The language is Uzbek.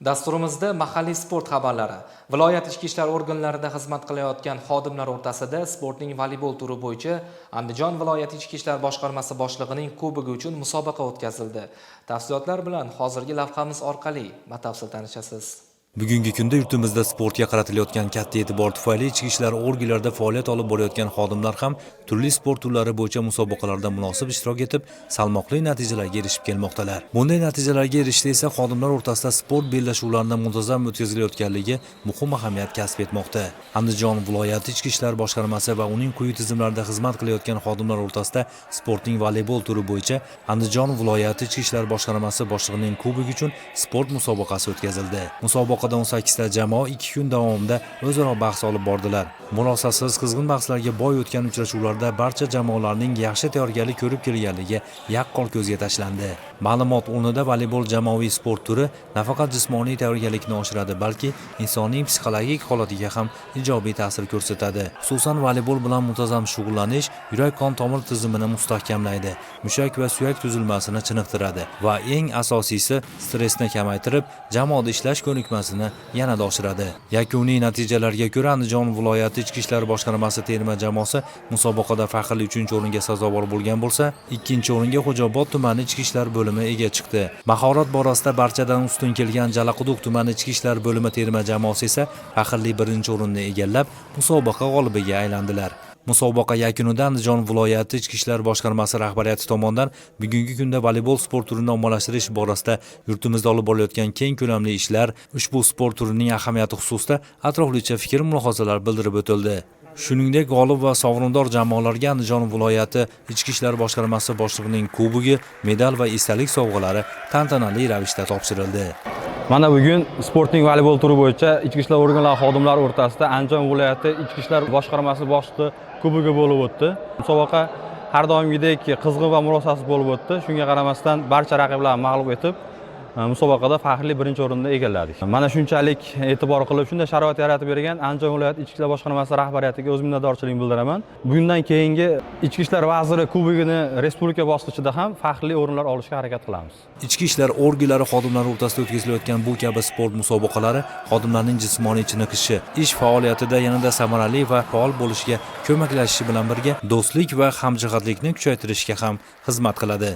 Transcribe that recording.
Dasturimizda mahalliy sport xabarlari, viloyat ichki ishlar organlarida xizmat qilayotgan xodimlar o'rtasida sportning voleybol turi bo'yicha Andijon viloyati ichki ishlar boshqarmasi boshlig'ining kubogi uchun musobaqa o'tkazildi. Tafsilotlar bilan hozirgi lavhamiz orqali batafsil tanishasiz. Bugungi kunda yurtimizda sportga qaratilayotgan katta e'tibor tufayli ichki ishlar organlarida faoliyat olib borayotgan xodimlar ham turli sport turlari bo'yicha musobaqalarda munosib ishtirok etib, salmoqli natijalarga erishib kelmoqdalar. Bunday natijalarga erishishda esa xodimlar o'rtasida sport bellashuvlarining muntazam o'tkazilayotganligi muhim ahamiyat kasb etmoqda. Andijon viloyati ichki ishlar boshqarmasi va uning quyi tizimlarida xizmat qilayotgan xodimlar o'rtasida sportning voleybol turi bo'yicha Andijon viloyati ichki ishlar boshqarmasi boshlig'ining kubogi uchun sport musobaqasi o'tkazildi. Musobaqada 18 ta jamoa 2 kun davomida o'zaro bahs olib bordilar. Murosasiz qizg'in bahslarga boy o'tgan uchrashuvlarda barcha jamoalarning yaxshi tayyorgarlik ko'rib kelganligi yaqqol ko'zga tashlandi. Ma'lumot o'rnida voleybol jamoaviy sport turi nafaqat jismoniy tayyorgarlikni oshiradi, balki insonning psixologik holatiga ham ijobiy ta'sir ko'rsatadi. Xususan, voleybol bilan muntazam shug'ullanish yurak-qon tomir tizimini mustahkamlaydi, mushak va suyak tuzilmasini chiniqtiradi va eng asosiysi stressni kamaytirib, jamoada ishlash ko'nikmasini yanada oshiradi. Yakuniy natijalarga ko'ra Andijon viloyati ichki ishlar boshqarmasi terma jamoasi musobaqada faxrli 3-o'ringa sazovor bo'lgan bo'lsa, 2-o'ringa Xo'jaobod tumani ichki ishlar bo'limi ega chiqdi. Mahorat borasida barchadan ustun kelgan Jalaquduq tumani ichki ishlar bo'limi terma jamoasi esa faxrli 1-o'rinni egallab, musobaqa g'olibiga aylandilar. Musobaqa yakunida Andijon viloyati ichki ishlar boshqarmasi rahbariyati tomonidan bugungi kunda voleybol sport turini ommalashtirish borasida yurtimizda olib borilayotgan keng ko'lamli ishlar, ushbu sport turining ahamiyati xususida atroflicha fikr-mulohazalar bildirib o'tildi. Shuningdek, g'olib va sovrindor jamoalarga Andijon viloyati ichki ishlar boshqarmasi boshlig'ining kubogi, medal va esdalik sovg'alari tantanali ravishda topshirildi. Mana bugun sportning voleybol turi bo'yicha ichki ishlar organlari xodimlari o'rtasida Andijon viloyati ichki ishlar boshqarmasi boshlig'i kubogi bo'lib o'tdi. Musobaqa har doimgidek qizg'in va murosasiz bo'lib o'tdi. Shunga qaramasdan barcha raqiblarni mag'lub etib, musobaqada faxrli 1-o'rinni egalladik. Mana shunchalik e'tibor qilib, shunday sharoit yaratib bergan Andijon viloyati ichki ishlar boshqarmasi rahbariyatiga o'z minnatdorchiligimni bildiraman. Bundan keyingi ichki ishlar vaziri kubogini respublika bosqichida ham faxrli o'rinlar olishga harakat qilamiz. Ichki ishlar organlari xodimlari o'rtasida o'tkazilayotgan bu kabi sport musobaqalari xodimlarning jismoniy chiniqishi, ish faoliyatida yanada samarali va faol bo'lishiga ko'maklashishi bilan birga do'stlik va hamjihatlikni kuchaytirishga ham xizmat qiladi.